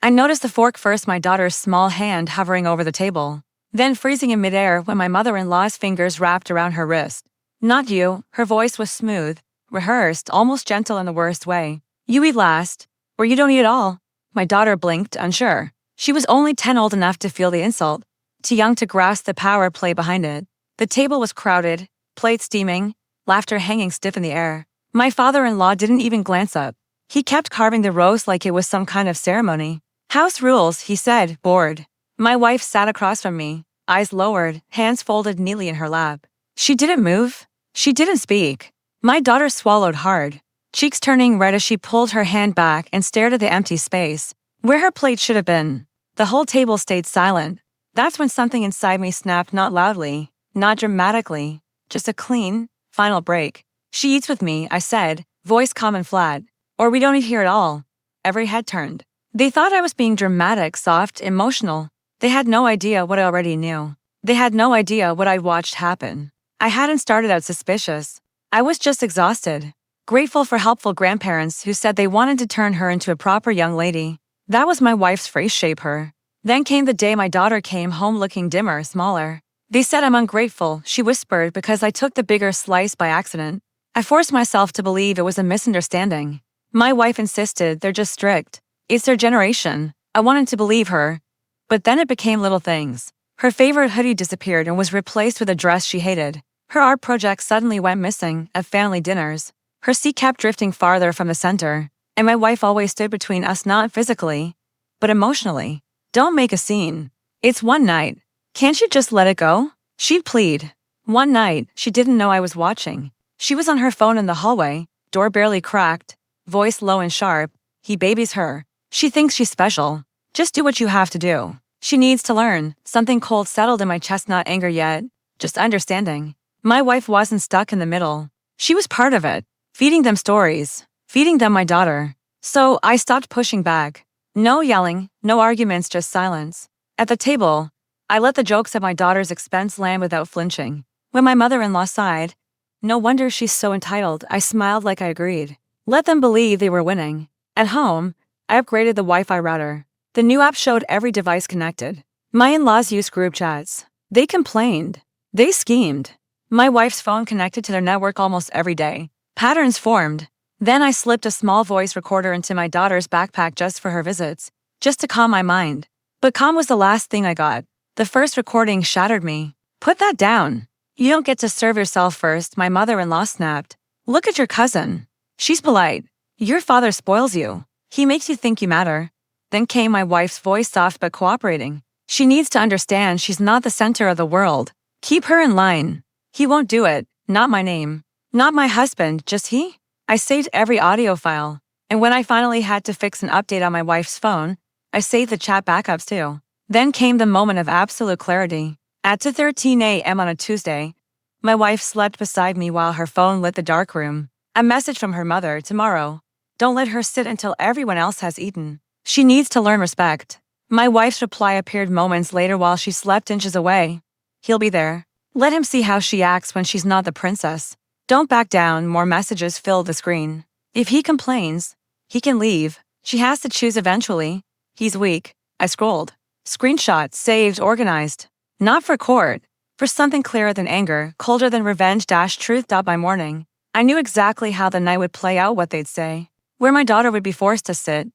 I noticed the fork first, my daughter's small hand hovering over the table, then freezing in midair when my mother-in-law's fingers wrapped around her wrist. Not you, her voice was smooth, rehearsed, almost gentle in the worst way. You eat last, or you don't eat at all. My daughter blinked, unsure. She was only 10, old enough to feel the insult, too young to grasp the power play behind it. The table was crowded, plates steaming, laughter hanging stiff in the air. My father-in-law didn't even glance up. He kept carving the roast like it was some kind of ceremony. House rules, he said, bored. My wife sat across from me, eyes lowered, hands folded neatly in her lap. She didn't move. She didn't speak. My daughter swallowed hard, cheeks turning red as she pulled her hand back and stared at the empty space, where her plate should have been. The whole table stayed silent. That's when something inside me snapped, not loudly, not dramatically, just a clean, final break. She eats with me, I said, voice calm and flat, or we don't eat here at all. Every head turned. They thought I was being dramatic, soft, emotional. They had no idea what I already knew. They had no idea what I'd watched happen. I hadn't started out suspicious. I was just exhausted. Grateful for helpful grandparents who said they wanted to turn her into a proper young lady. That was my wife's phrase, shape her. Then came the day my daughter came home looking dimmer, smaller. They said I'm ungrateful, she whispered, because I took the bigger slice by accident. I forced myself to believe it was a misunderstanding. My wife insisted they're just strict. It's their generation. I wanted to believe her. But then it became little things. Her favorite hoodie disappeared and was replaced with a dress she hated. Her art project suddenly went missing at family dinners. Her seat kept drifting farther from the center, and my wife always stood between us, not physically, but emotionally. Don't make a scene. It's one night. Can't you just let it go? She'd plead. One night, she didn't know I was watching. She was on her phone in the hallway, door barely cracked, voice low and sharp. He babies her. She thinks she's special. Just do what you have to do. She needs to learn. Something cold settled in my chest, not anger yet, just understanding. My wife wasn't stuck in the middle. She was part of it, feeding them stories, feeding them my daughter. So I stopped pushing back. No yelling, no arguments, just silence. At the table, I let the jokes at my daughter's expense land without flinching. When my mother-in-law sighed, "No wonder she's so entitled," I smiled like I agreed. Let them believe they were winning. At home, I upgraded the Wi-Fi router. The new app showed every device connected. My in-laws used group chats. They complained. They schemed. My wife's phone connected to their network almost every day. Patterns formed. Then I slipped a small voice recorder into my daughter's backpack just for her visits, just to calm my mind. But calm was the last thing I got. The first recording shattered me. Put that down. You don't get to serve yourself first, my mother-in-law snapped. Look at your cousin. She's polite. Your father spoils you. He makes you think you matter. Then came my wife's voice, soft but cooperating. She needs to understand she's not the center of the world. Keep her in line. He won't do it. Not my name. Not my husband, just he. I saved every audio file. And when I finally had to fix an update on my wife's phone, I saved the chat backups too. Then came the moment of absolute clarity. At 2:13 a.m. on a Tuesday, my wife slept beside me while her phone lit the dark room. A message from her mother: tomorrow. Don't let her sit until everyone else has eaten. She needs to learn respect. My wife's reply appeared moments later while she slept inches away. He'll be there. Let him see how she acts when she's not the princess. Don't back down. More messages filled the screen. If he complains, he can leave. She has to choose eventually. He's weak. I scrolled. Screenshots, saved, organized. Not for court. For something clearer than anger, colder than revenge, truth. By morning, I knew exactly how the night would play out, what they'd say, where my daughter would be forced to sit,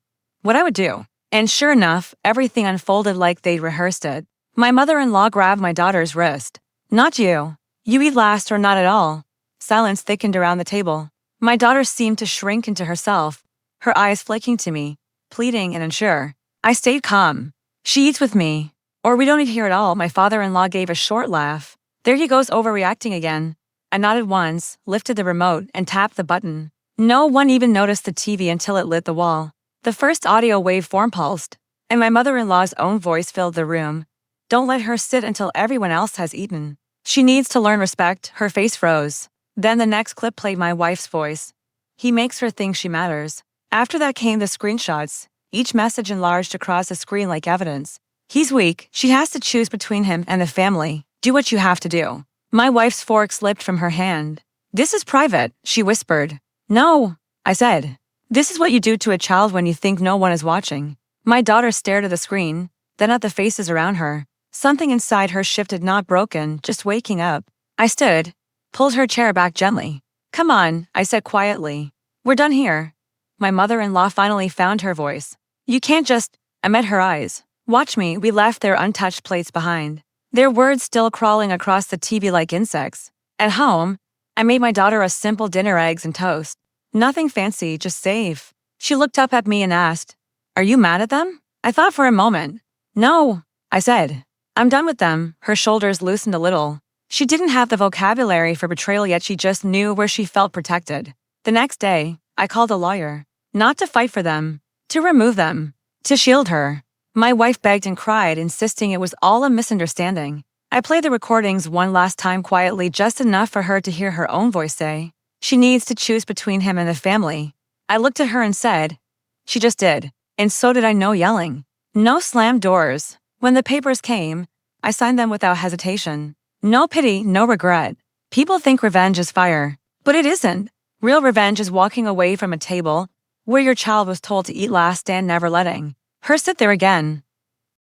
what I would do. And sure enough, everything unfolded like they'd rehearsed it. My mother-in-law grabbed my daughter's wrist. Not you. You eat last or not at all. Silence thickened around the table. My daughter seemed to shrink into herself, her eyes flicking to me, pleading and unsure. I stayed calm. She eats with me, or we don't eat here at all. My father-in-law gave a short laugh. There he goes, overreacting again. I nodded once, lifted the remote, and tapped the button. No one even noticed the TV until it lit the wall. The first audio waveform pulsed, and my mother-in-law's own voice filled the room. Don't let her sit until everyone else has eaten. She needs to learn respect. Her face froze. Then the next clip played, my wife's voice. He makes her think she matters. After that came the screenshots, each message enlarged across the screen like evidence. He's weak. She has to choose between him and the family. Do what you have to do. My wife's fork slipped from her hand. This is private, she whispered. No, I said. This is what you do to a child when you think no one is watching. My daughter stared at the screen, then at the faces around her. Something inside her shifted, not broken, just waking up. I stood, pulled her chair back gently. Come on, I said quietly. We're done here. My mother-in-law finally found her voice. You can't just. I met her eyes. Watch me, we left their untouched plates behind. Their words still crawling across the TV like insects. At home, I made my daughter a simple dinner, eggs and toast. Nothing fancy, just safe. She looked up at me and asked, Are you mad at them? I thought for a moment. No, I said. I'm done with them. Her shoulders loosened a little. She didn't have the vocabulary for betrayal, yet she just knew where she felt protected. The next day, I called a lawyer. Not to fight for them, to remove them, to shield her. My wife begged and cried, insisting it was all a misunderstanding. I played the recordings one last time quietly, just enough for her to hear her own voice say, She needs to choose between him and the family. I looked at her and said, She just did. And so did I. No yelling. No slammed doors. When the papers came, I signed them without hesitation. No pity, no regret. People think revenge is fire, but it isn't. Real revenge is walking away from a table where your child was told to eat last and never letting her sit there again.